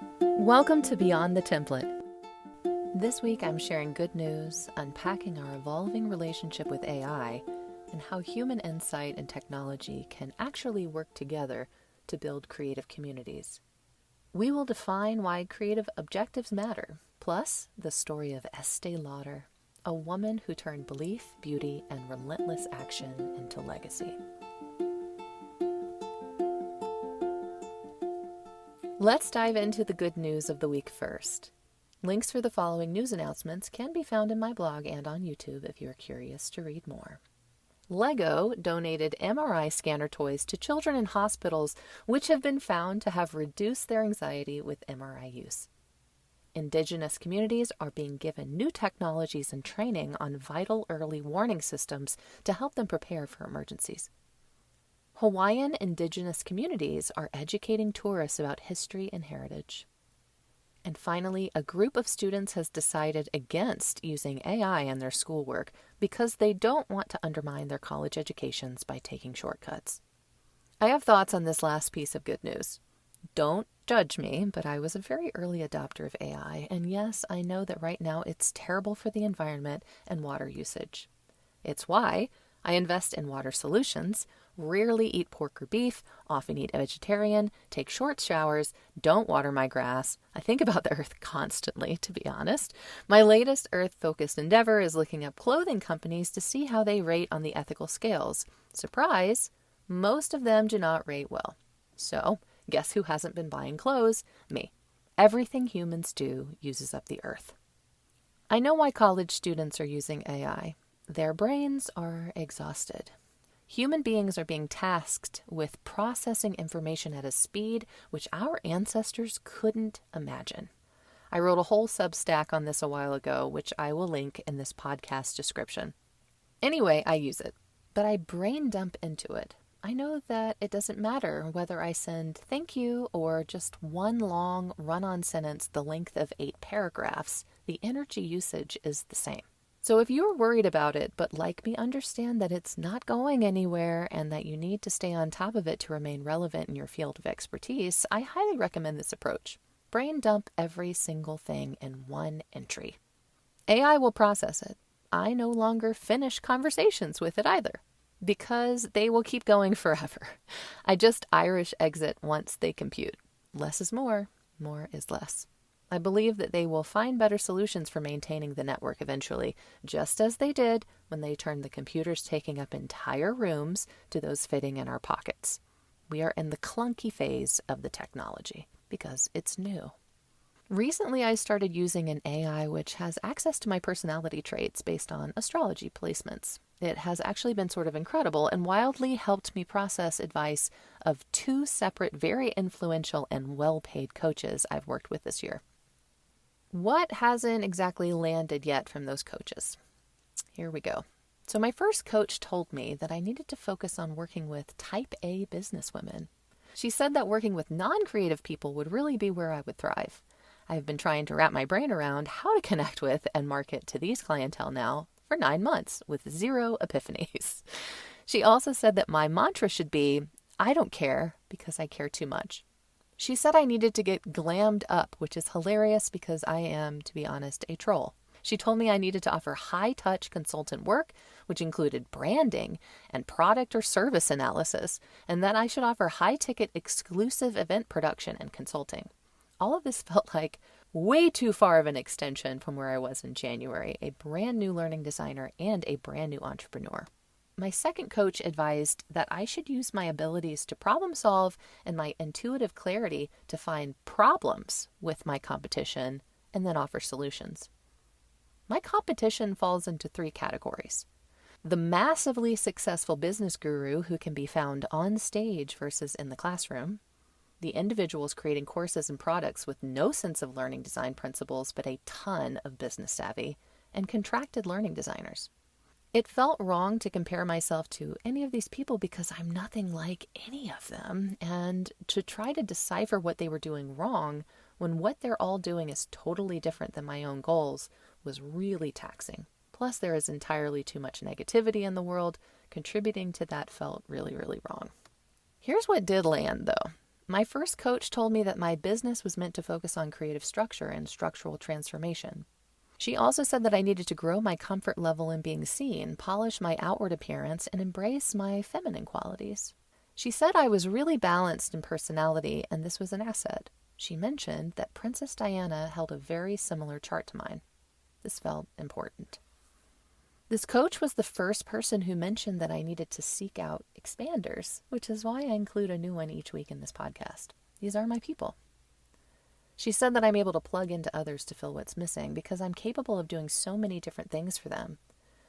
Welcome to Beyond the Template. This week I'm sharing good news, unpacking our evolving relationship with AI, and how human insight and technology can actually work together to build creative communities. We will define why creative objectives matter, plus the story of Estée Lauder, a woman who turned belief, beauty, and relentless action into legacy. Let's dive into the good news of the week first. Links for the following news announcements can be found in my blog and on YouTube if you're curious to read more. Lego donated MRI scanner toys to children in hospitals, which have been found to have reduced their anxiety with MRI use. Indigenous communities are being given new technologies and training on vital early warning systems to help them prepare for emergencies. Hawaiian indigenous communities are educating tourists about history and heritage. And finally, a group of students has decided against using AI in their schoolwork because they don't want to undermine their college educations by taking shortcuts. I have thoughts on this last piece of good news. Don't judge me, but I was a very early adopter of AI, and yes, I know that right now it's terrible for the environment and water usage. It's why I invest in water solutions, rarely eat pork or beef, often eat vegetarian, take short showers, don't water my grass. I think about the earth constantly, to be honest. My latest earth-focused endeavor is looking up clothing companies to see how they rate on the ethical scales. Surprise, most of them do not rate well. So, guess who hasn't been buying clothes? Me. Everything humans do uses up the earth. I know why college students are using AI. Their brains are exhausted. Human beings are being tasked with processing information at a speed which our ancestors couldn't imagine. I wrote a whole Substack on this a while ago, which I will link in this podcast description. Anyway, I use it, but I brain dump into it. I know that it doesn't matter whether I send thank you or just one long run-on sentence the length of 8 paragraphs. The energy usage is the same. So if you're worried about it, but like me understand that it's not going anywhere and that you need to stay on top of it to remain relevant in your field of expertise, I highly recommend this approach. Brain dump every single thing in one entry. AI will process it. I no longer finish conversations with it either, because they will keep going forever. I just Irish exit once they compute. Less is more is less. I believe that they will find better solutions for maintaining the network eventually, just as they did when they turned the computers taking up entire rooms to those fitting in our pockets. We are in the clunky phase of the technology because it's new. Recently, I started using an AI which has access to my personality traits based on astrology placements. It has actually been sort of incredible and wildly helped me process advice of 2 separate, very influential and well-paid coaches I've worked with this year. What hasn't exactly landed yet from those coaches? Here we go. So my first coach told me that I needed to focus on working with type A businesswomen. She said that working with non-creative people would really be where I would thrive. I've been trying to wrap my brain around how to connect with and market to these clientele now for 9 months with 0 epiphanies. She also said that my mantra should be, I don't care because I care too much. She said I needed to get glammed up, which is hilarious because I am, to be honest, a troll. She told me I needed to offer high-touch consultant work, which included branding and product or service analysis, and that I should offer high-ticket exclusive event production and consulting. All of this felt like way too far of an extension from where I was in January, a brand new learning designer and a brand new entrepreneur. My second coach advised that I should use my abilities to problem solve and my intuitive clarity to find problems with my competition and then offer solutions. My competition falls into 3 categories. The massively successful business guru who can be found on stage versus in the classroom. The individuals creating courses and products with no sense of learning design principles but a ton of business savvy. And contracted learning designers. It felt wrong to compare myself to any of these people because I'm nothing like any of them, and to try to decipher what they were doing wrong when what they're all doing is totally different than my own goals was really taxing. Plus, there is entirely too much negativity in the world. Contributing to that felt really, really wrong. Here's what did land, though. My first coach told me that my business was meant to focus on creative structure and structural transformation. She also said that I needed to grow my comfort level in being seen, polish my outward appearance, and embrace my feminine qualities. She said I was really balanced in personality, and this was an asset. She mentioned that Princess Diana held a very similar chart to mine. This felt important. This coach was the first person who mentioned that I needed to seek out expanders, which is why I include a new one each week in this podcast. These are my people. She said that I'm able to plug into others to fill what's missing because I'm capable of doing so many different things for them.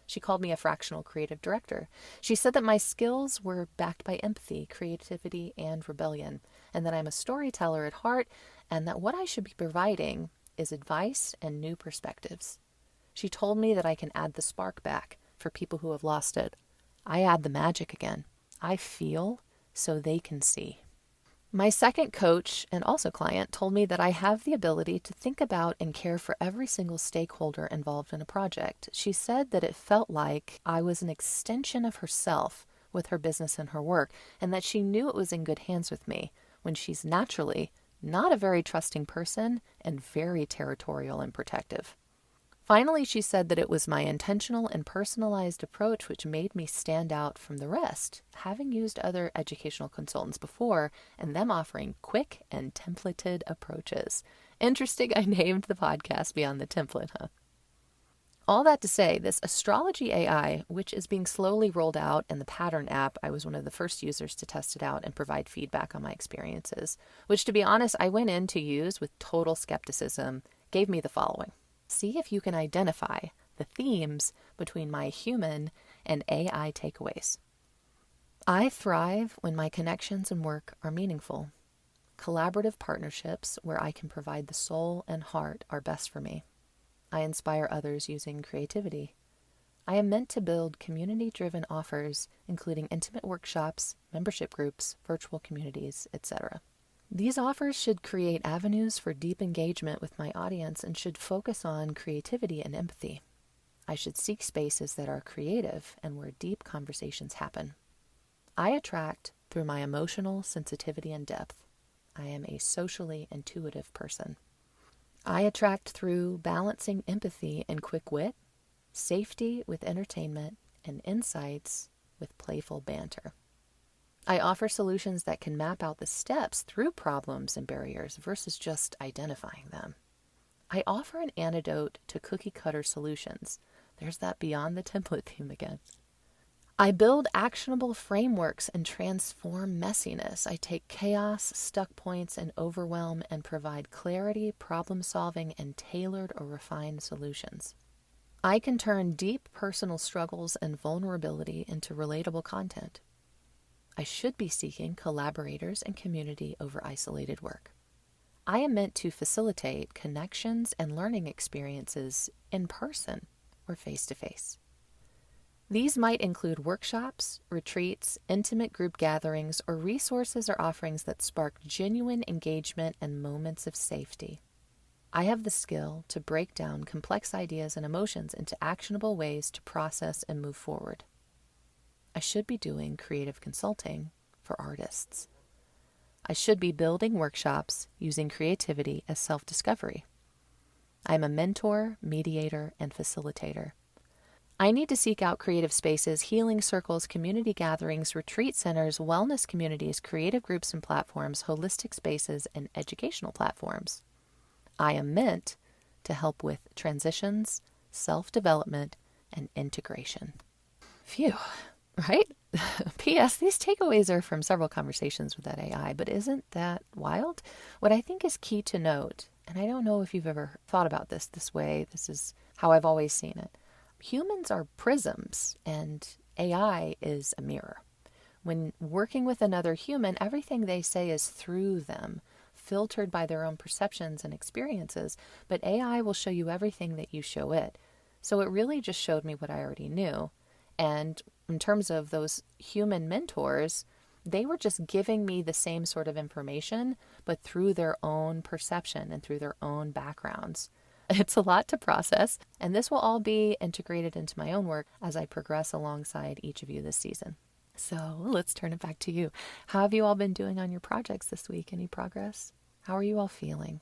She called me a fractional creative director. She said that my skills were backed by empathy, creativity, and rebellion, and that I'm a storyteller at heart, and that what I should be providing is advice and new perspectives. She told me that I can add the spark back for people who have lost it. I add the magic again. I feel so they can see. My second coach and also client told me that I have the ability to think about and care for every single stakeholder involved in a project. She said that it felt like I was an extension of herself with her business and her work, and that she knew it was in good hands with me when she's naturally not a very trusting person and very territorial and protective. Finally, she said that it was my intentional and personalized approach which made me stand out from the rest, having used other educational consultants before and them offering quick and templated approaches. Interesting, I named the podcast Beyond the Template, huh? All that to say, this astrology AI, which is being slowly rolled out in the Pattern app, I was one of the first users to test it out and provide feedback on my experiences, which, to be honest, I went in to use with total skepticism, gave me the following. See if you can identify the themes between my human and AI takeaways. I thrive when my connections and work are meaningful. Collaborative partnerships where I can provide the soul and heart are best for me. I inspire others using creativity. I am meant to build community-driven offers, including intimate workshops, membership groups, virtual communities, etc. These offers should create avenues for deep engagement with my audience and should focus on creativity and empathy. I should seek spaces that are creative and where deep conversations happen. I attract through my emotional sensitivity and depth. I am a socially intuitive person. I attract through balancing empathy and quick wit, safety with entertainment, and insights with playful banter. I offer solutions that can map out the steps through problems and barriers versus just identifying them. I offer an antidote to cookie-cutter solutions. There's that beyond the template theme again. I build actionable frameworks and transform messiness. I take chaos, stuck points, and overwhelm and provide clarity, problem-solving, and tailored or refined solutions. I can turn deep personal struggles and vulnerability into relatable content. I should be seeking collaborators and community over isolated work. I am meant to facilitate connections and learning experiences in person or face-to-face. These might include workshops, retreats, intimate group gatherings, or resources or offerings that spark genuine engagement and moments of safety. I have the skill to break down complex ideas and emotions into actionable ways to process and move forward. I should be doing creative consulting for artists. I should be building workshops using creativity as self-discovery. I am a mentor, mediator, and facilitator. I need to seek out creative spaces, healing circles, community gatherings, retreat centers, wellness communities, creative groups and platforms, holistic spaces, and educational platforms. I am meant to help with transitions, self-development, and integration. Phew. Right? P.S. These takeaways are from several conversations with that AI, but isn't that wild? What I think is key to note, and I don't know if you've ever thought about this way, this is how I've always seen it. Humans are prisms and AI is a mirror. When working with another human, everything they say is through them, filtered by their own perceptions and experiences, but AI will show you everything that you show it. So it really just showed me what I already knew. And in terms of those human mentors, they were just giving me the same sort of information, but through their own perception and through their own backgrounds. It's a lot to process, and this will all be integrated into my own work as I progress alongside each of you this season. So let's turn it back to you. How have you all been doing on your projects this week? Any progress? How are you all feeling?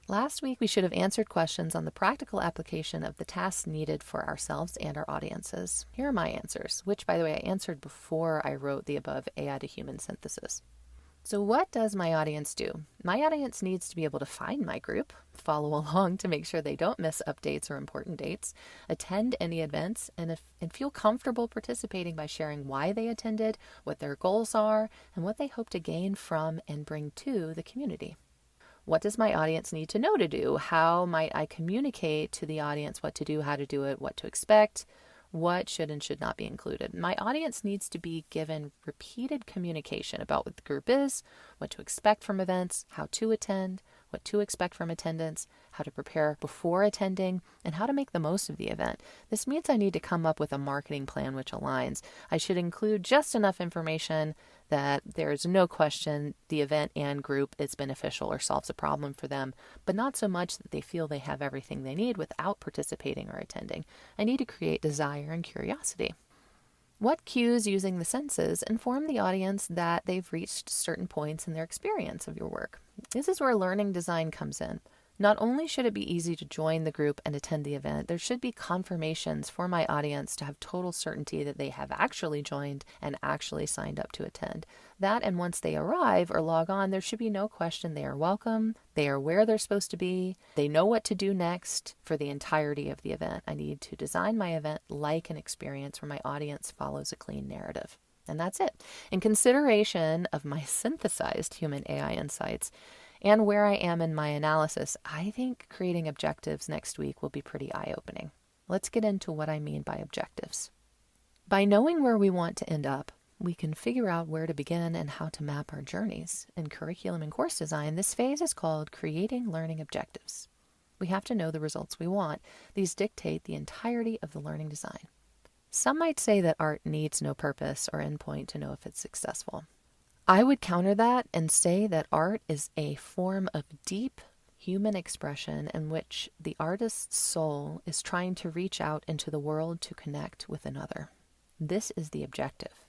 Last week, we should have answered questions on the practical application of the tasks needed for ourselves and our audiences. Here are my answers, which, by the way, I answered before I wrote the above AI to human synthesis. So what does my audience do? My audience needs to be able to find my group, follow along to make sure they don't miss updates or important dates, attend any events, and feel comfortable participating by sharing why they attended, what their goals are, and what they hope to gain from and bring to the community. What does my audience need to know to do? How might I communicate to the audience what to do, how to do it, what to expect, what should and should not be included? My audience needs to be given repeated communication about what the group is, what to expect from events, how to attend, what to expect from attendance, how to prepare before attending, and how to make the most of the event. This means I need to come up with a marketing plan which aligns. I should include just enough information that there's no question the event and group is beneficial or solves a problem for them, but not so much that they feel they have everything they need without participating or attending. I need to create desire and curiosity. What cues using the senses inform the audience that they've reached certain points in their experience of your work? This is where learning design comes in. Not only should it be easy to join the group and attend the event, there should be confirmations for my audience to have total certainty that they have actually joined and actually signed up to attend. That, and once they arrive or log on, there should be no question they are welcome, they are where they're supposed to be, they know what to do next for the entirety of the event. I need to design my event like an experience where my audience follows a clean narrative. And that's it. In consideration of my synthesized human AI insights, and where I am in my analysis, I think creating objectives next week will be pretty eye-opening. Let's get into what I mean by objectives. By knowing where we want to end up, we can figure out where to begin and how to map our journeys. In curriculum and course design, this phase is called creating learning objectives. We have to know the results we want. These dictate the entirety of the learning design. Some might say that art needs no purpose or endpoint to know if it's successful. I would counter that and say that art is a form of deep human expression in which the artist's soul is trying to reach out into the world to connect with another. This is the objective.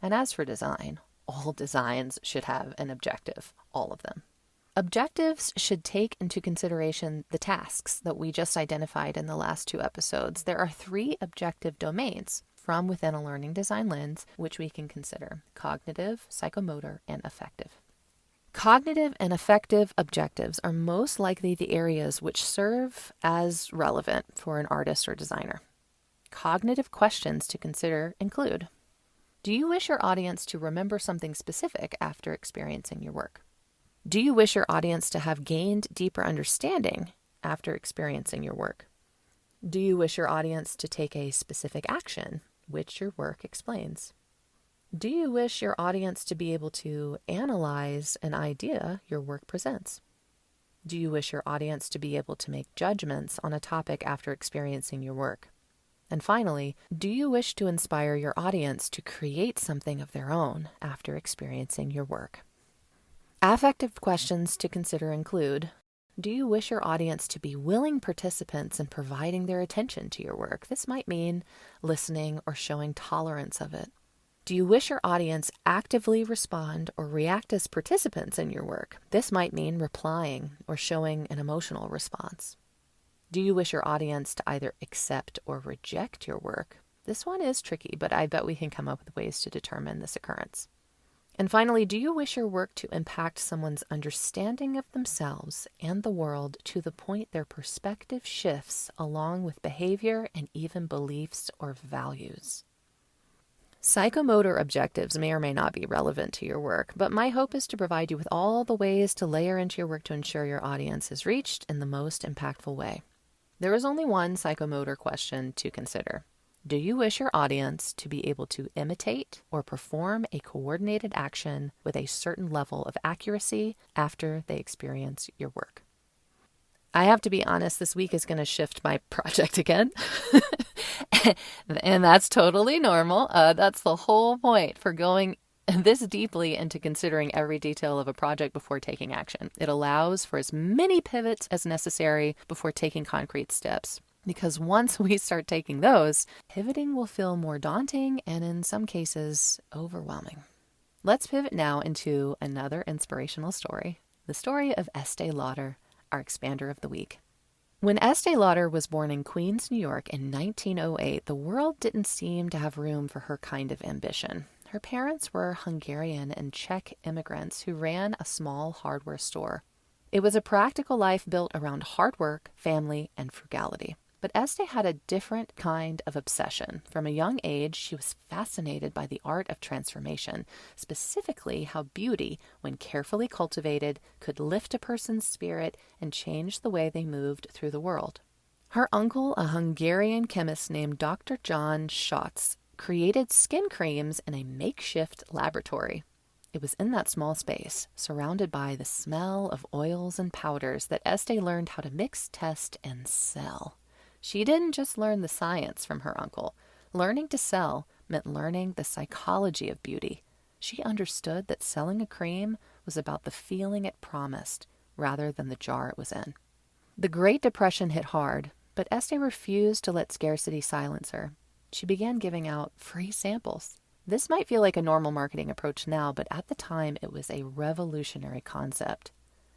And as for design, all designs should have an objective, all of them. Objectives should take into consideration the tasks that we just identified in the last 2 episodes. There are 3 objective domains from within a learning design lens, which we can consider: cognitive, psychomotor, and affective. Cognitive and affective objectives are most likely the areas which serve as relevant for an artist or designer. Cognitive questions to consider include: do you wish your audience to remember something specific after experiencing your work? Do you wish your audience to have gained deeper understanding after experiencing your work? Do you wish your audience to take a specific action, which your work explains? Do you wish your audience to be able to analyze an idea your work presents? Do you wish your audience to be able to make judgments on a topic after experiencing your work? And finally, do you wish to inspire your audience to create something of their own after experiencing your work? Affective questions to consider include: do you wish your audience to be willing participants in providing their attention to your work? This might mean listening or showing tolerance of it. Do you wish your audience actively respond or react as participants in your work? This might mean replying or showing an emotional response. Do you wish your audience to either accept or reject your work? This one is tricky, but I bet we can come up with ways to determine this occurrence. And finally, do you wish your work to impact someone's understanding of themselves and the world to the point their perspective shifts along with behavior and even beliefs or values? Psychomotor objectives may or may not be relevant to your work, but my hope is to provide you with all the ways to layer into your work to ensure your audience is reached in the most impactful way. There is only one psychomotor question to consider. Do you wish your audience to be able to imitate or perform a coordinated action with a certain level of accuracy after they experience your work? I have to be honest, this week is going to shift my project again. And that's totally normal. That's the whole point for going this deeply into considering every detail of a project before taking action. It allows for as many pivots as necessary before taking concrete steps. Because once we start taking those, pivoting will feel more daunting and in some cases overwhelming. Let's pivot now into another inspirational story, the story of Estée Lauder, our expander of the week. When Estée Lauder was born in Queens, New York in 1908, the world didn't seem to have room for her kind of ambition. Her parents were Hungarian and Czech immigrants who ran a small hardware store. It was a practical life built around hard work, family, and frugality. But Estée had a different kind of obsession. From a young age, she was fascinated by the art of transformation, specifically how beauty, when carefully cultivated, could lift a person's spirit and change the way they moved through the world. Her uncle, a Hungarian chemist named Dr. John Schatz, created skin creams in a makeshift laboratory. It was in that small space, surrounded by the smell of oils and powders, that Estée learned how to mix, test, and sell. She didn't just learn the science from her uncle. Learning to sell meant learning the psychology of beauty. She understood that selling a cream was about the feeling it promised rather than the jar it was in. The Great Depression hit hard, but Estée refused to let scarcity silence her. She began giving out free samples. This might feel like a normal marketing approach now, but at the time it was a revolutionary concept.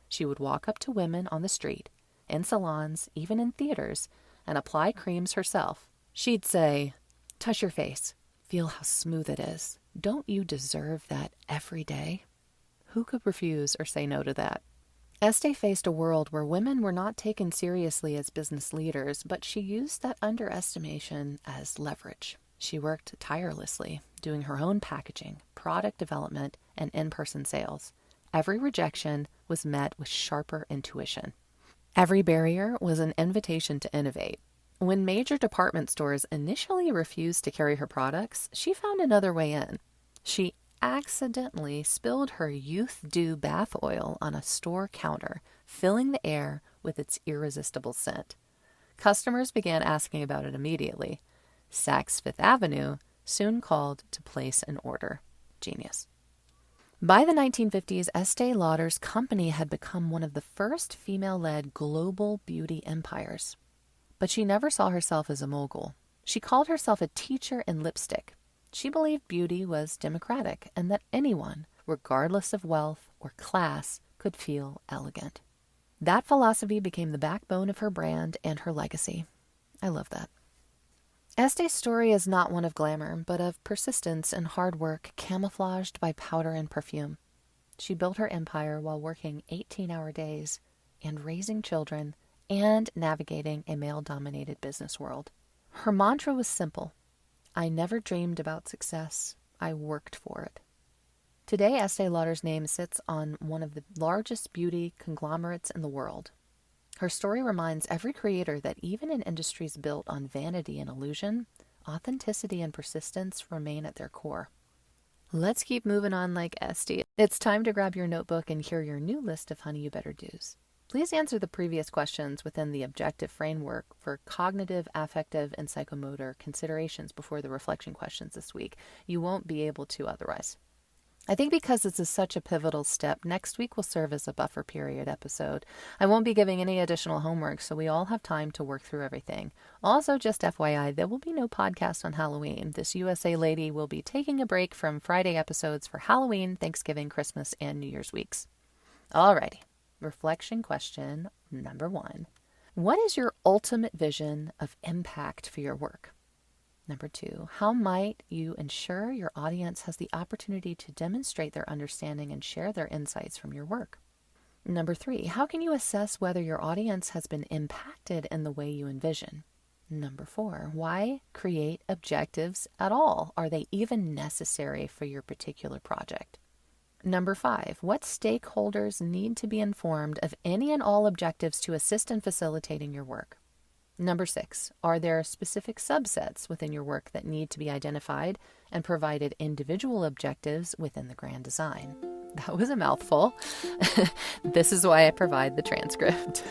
She would walk up to women on the street, in salons, even in theaters, and apply creams herself. She'd say, "Touch your face. Feel how smooth it is. Don't you deserve that every day?" Who could refuse or say no to that? Estée faced a world where women were not taken seriously as business leaders, but she used that underestimation as leverage. She worked tirelessly, doing her own packaging, product development, and in-person sales. Every rejection was met with sharper intuition. Every barrier was an invitation to innovate. When major department stores initially refused to carry her products, she found another way in. She accidentally spilled her Youth Dew bath oil on a store counter, filling the air with its irresistible scent. Customers began asking about it immediately. Saks Fifth Avenue soon called to place an order. Genius. By the 1950s, Estée Lauder's company had become one of the first female-led global beauty empires. But she never saw herself as a mogul. She called herself a teacher in lipstick. She believed beauty was democratic and that anyone, regardless of wealth or class, could feel elegant. That philosophy became the backbone of her brand and her legacy. I love that. Estée's story is not one of glamour, but of persistence and hard work camouflaged by powder and perfume. She built her empire while working 18-hour days and raising children and navigating a male-dominated business world. Her mantra was simple: I never dreamed about success, I worked for it. Today, Estée Lauder's name sits on one of the largest beauty conglomerates in the world. Her story reminds every creator that even in industries built on vanity and illusion, authenticity and persistence remain at their core. Let's keep moving on like Estée. It's time to grab your notebook and hear your new list of Honey You Better Do's. Please answer the previous questions within the objective framework for cognitive, affective, and psychomotor considerations before the reflection questions this week. You won't be able to otherwise. I think because this is such a pivotal step, next week will serve as a buffer period episode. I won't be giving any additional homework, so we all have time to work through everything. Also, just FYI, there will be no podcast on Halloween. This USA lady will be taking a break from Friday episodes for Halloween, Thanksgiving, Christmas, and New Year's weeks. Alrighty, reflection question number 1. What is your ultimate vision of impact for your work? Number 2, how might you ensure your audience has the opportunity to demonstrate their understanding and share their insights from your work? Number 3, how can you assess whether your audience has been impacted in the way you envision? Number 4, why create objectives at all? Are they even necessary for your particular project? Number 5, what stakeholders need to be informed of any and all objectives to assist in facilitating your work? Number 6, are there specific subsets within your work that need to be identified and provided individual objectives within the grand design? That was a mouthful. This is why I provide the transcript.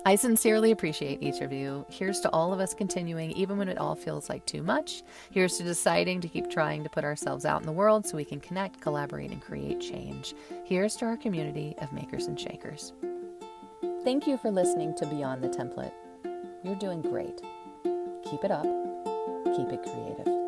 I sincerely appreciate each of you. Here's to all of us continuing, even when it all feels like too much. Here's to deciding to keep trying to put ourselves out in the world so we can connect, collaborate, and create change. Here's to our community of makers and shakers. Thank you for listening to Beyond the Template. You're doing great. Keep it up. Keep it creative.